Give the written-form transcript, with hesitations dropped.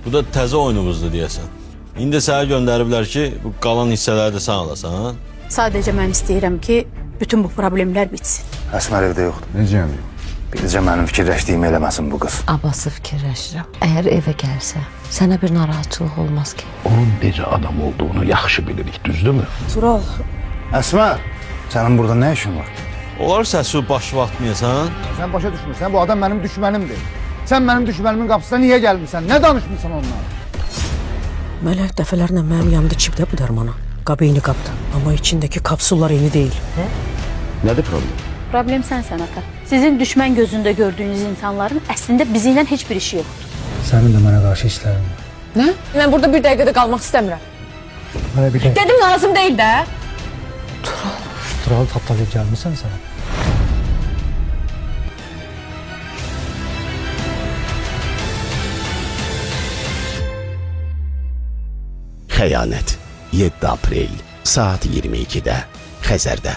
Bu da təzə oyunumuzdur deyəsən. İndi sənə göndəriblər ki, bu qalan hissələri də sən alasan. Sadəcə mən istəyirəm ki, bütün bu problemlər bitsin. Əsmər evdə yoxdur. Necə yəni? Bircə mənim fikirləşdiyimi eləməsin bu qız. Abbası fikirləşirəm. Əgər evə gəlsə, sənə bir narahatçılıq olmaz ki. Onun necə adam olduğunu yaxşı bilirik, düzdürmü? Tural, Əsmər, sənin burada nə işin var? Olar səsi başına atmayasan? Sən başa düşmürsən, bu adam mənim düşmənimdir. Sən mənim düşmənimin qapısına niyə gəlmirsən? Nə danışmırsan onunla? Mələk dəfələrlə mənim yanımda içib də bu dərmanı. Qab eyni qabda, amma içindəki kapsullar eyni deyil. Nədir problem? problem sənsən ata. Sizin düşmən gözündə gördüyünüz insanların əslində bizimlə heç bir işi yoxdur. Sənin də mənə qarşı hisslərin var. Nə? Mən burada bir dəqiqədə qalmaq istəmirəm. Mənə bir dəqiqə. Dedim lazım deyil də. Tural tapdalayıb gəlmirsən sən? Xəyanət 7 aprel saat 22-də Xəzərdə.